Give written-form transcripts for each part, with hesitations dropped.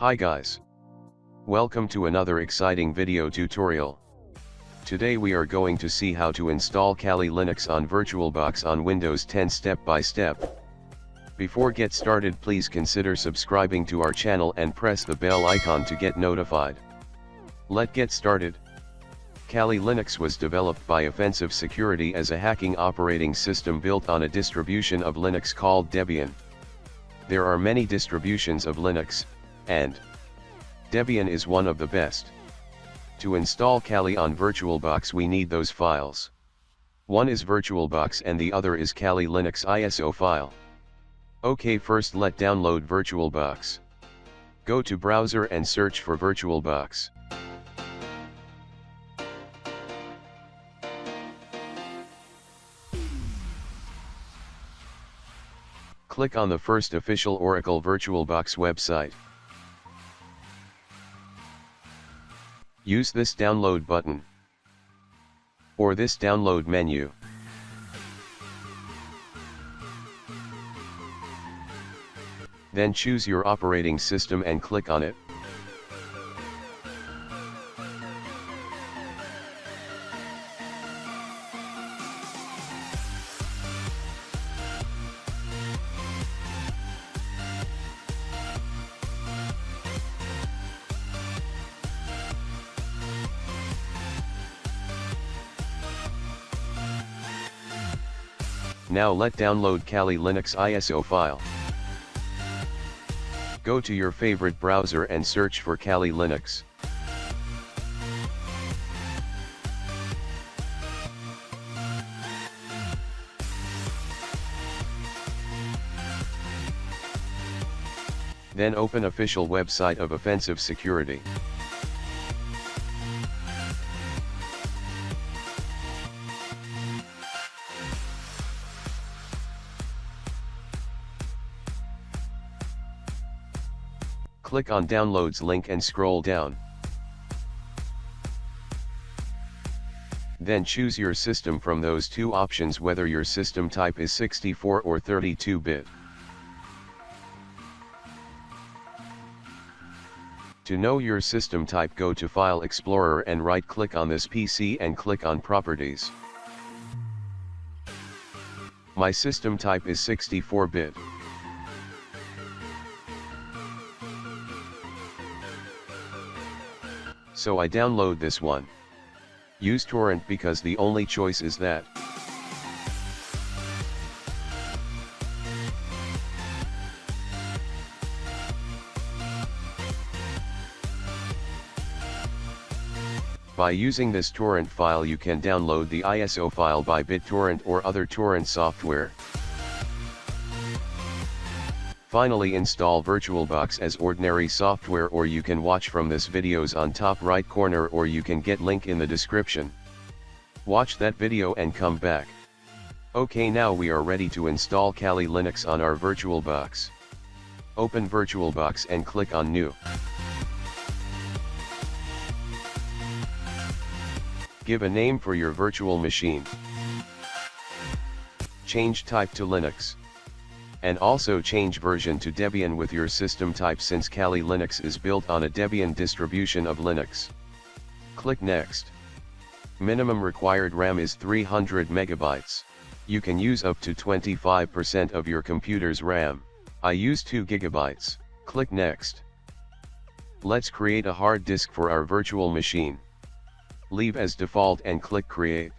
Hi guys. Welcome to another exciting video tutorial. Today we are going to see how to install Kali Linux on Virtualbox on Windows 10 step by step. Before get started, please consider subscribing to our channel and press the bell icon to get notified. Let's get started. Kali Linux was developed by Offensive Security as a hacking operating system built on a distribution of Linux called Debian. There are many distributions of Linux, and Debian is one of the best. To install Kali on Virtualbox we need those files. One is Virtualbox and the other is Kali Linux ISO file. Okay, first let's download Virtualbox. Go to browser and search for Virtualbox. Click on the first official Oracle Virtualbox website. Use this download button or this download menu. Then choose your operating system and click on it. Now let's download Kali Linux ISO file. Go to your favorite browser and search for Kali Linux. Then open official website of Offensive Security. Click on Downloads link and scroll down. Then choose your system from those two options, whether your system type is 64 or 32-bit. To know your system type, go to File Explorer and right-click on this PC and click on Properties. My system type is 64-bit. So I download this one. Use torrent because the only choice is that. By using this torrent file you can download the ISO file by BitTorrent or other torrent software. Finally, install Virtualbox as ordinary software, or you can watch from this videos on top right corner, or you can get link in the description. Watch that video and come back. Okay, now we are ready to install Kali Linux on our Virtualbox. Open Virtualbox and click on New. Give a name for your virtual machine. Change type to Linux. And also change version to Debian with your system type, since Kali Linux is built on a Debian distribution of Linux. Click Next. Minimum required RAM is 300 MB. You can use up to 25% of your computer's RAM. I use 2 GB. Click Next. Let's create a hard disk for our virtual machine. Leave as default and click Create.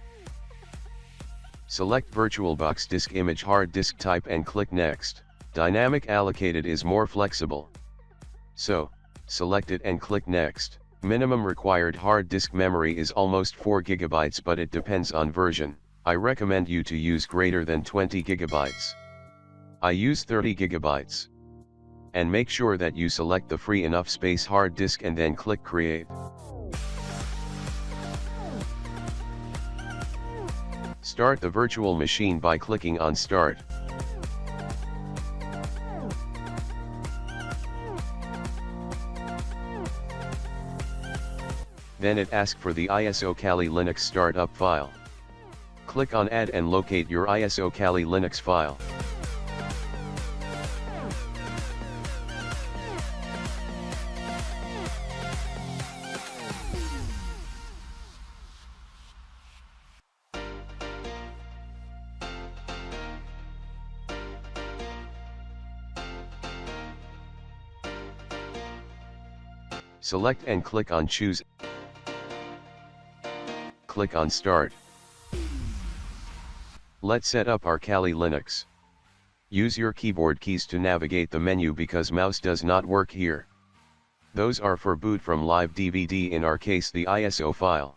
Select Virtualbox disk image hard disk type and click Next. Dynamic allocated is more flexible. So, select it and click Next. Minimum required hard disk memory is almost 4 GB, but it depends on version. I recommend you to use greater than 20 GB. I use 30 GB. And make sure that you select the free enough space hard disk and then click Create. Start the virtual machine by clicking on Start. Then it asks for the ISO Kali Linux startup file. Click on Add and locate your ISO Kali Linux file. Select and click on Choose. Click on Start. Let's set up our Kali Linux. Use your keyboard keys to navigate the menu because mouse does not work here. Those are for boot from live DVD, in our case the ISO file.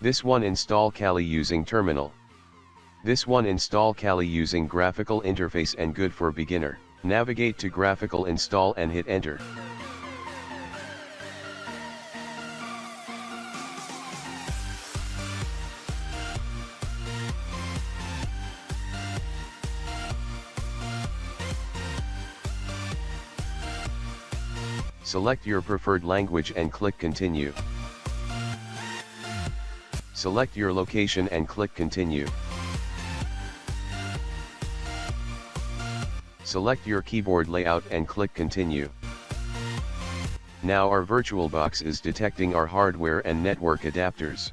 This one install Kali using terminal. This one install Kali using graphical interface and good for beginner. Navigate to graphical install and hit enter. Select your preferred language and click continue. Select your location and click continue. Select your keyboard layout and click continue. Now our Virtualbox is detecting our hardware and network adapters.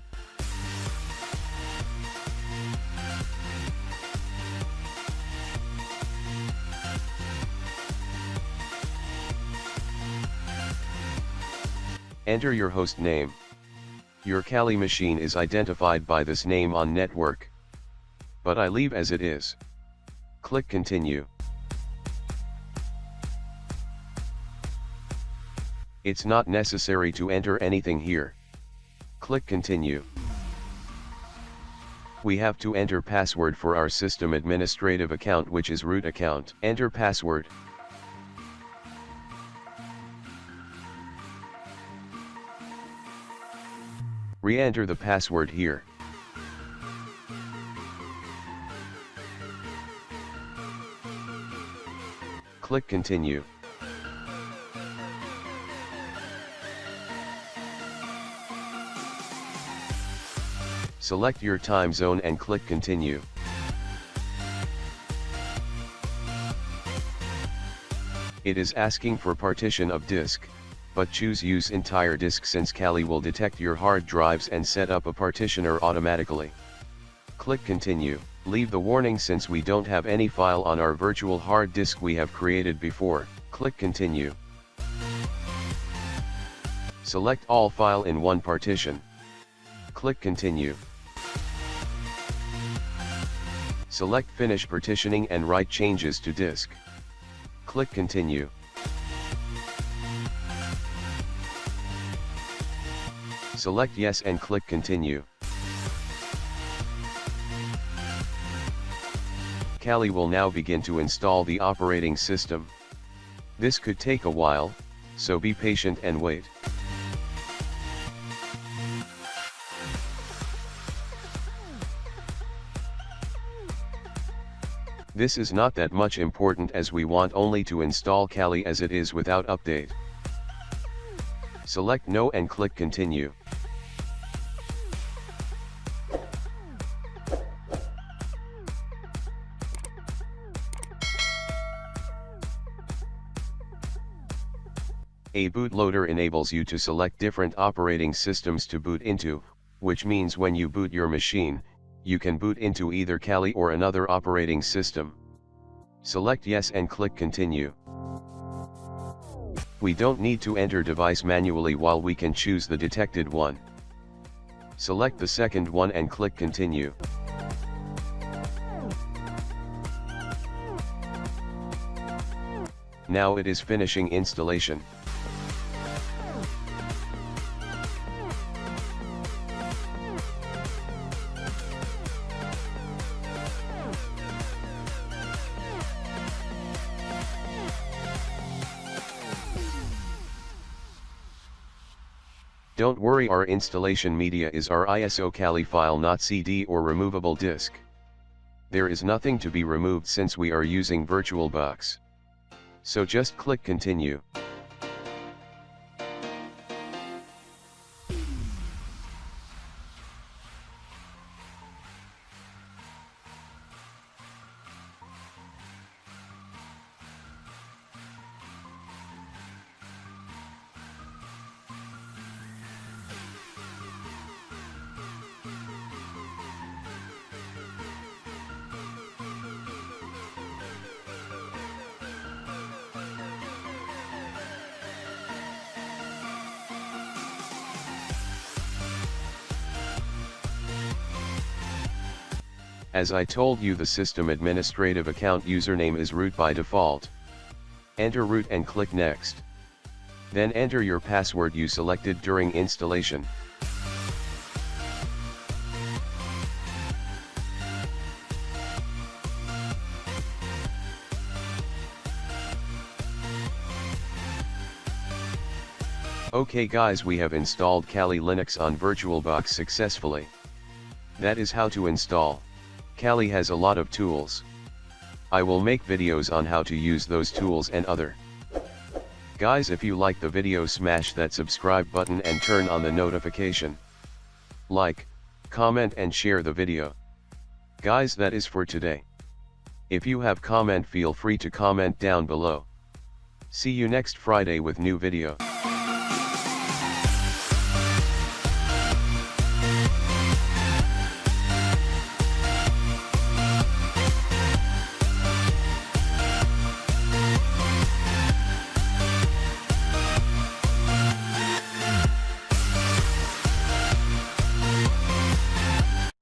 Enter your host name. Your Kali machine is identified by this name on network, but I leave as it is. Click continue. It's not necessary to enter anything here. Click continue. We have to enter password for our system administrative account, which is root account. Enter password. Re-enter the password here. Click continue. Select your time zone and click continue. It is asking for partition of disk, but choose use entire disk since Kali will detect your hard drives and set up a partitioner automatically. Click continue. Leave the warning since we don't have any file on our virtual hard disk we have created before. Click continue. Select all file in one partition. Click continue. Select finish partitioning and write changes to disk. Click continue. Select yes and click continue. Kali will now begin to install the operating system. This could take a while, so be patient and wait. This is not that much important as we want only to install Kali as it is without update. Select no and click continue. A bootloader enables you to select different operating systems to boot into, which means when you boot your machine, you can boot into either Kali or another operating system. Select yes and click continue. We don't need to enter device manually while we can choose the detected one. Select the second one and click continue. Now it is finishing installation. Don't worry, our installation media is our ISO Kali file, not CD or removable disk. There is nothing to be removed since we are using Virtualbox. So just click continue. As I told you, the system administrative account username is root by default. Enter root and click next. Then enter your password you selected during installation. Okay guys, we have installed Kali Linux on Virtualbox successfully. That is how to install. Kali has a lot of tools. I will make videos on how to use those tools and other. Guys, if you like the video, smash that subscribe button and turn on the notification. Like, comment and share the video. Guys, that is for today. If you have comment, feel free to comment down below. See you next Friday with new video.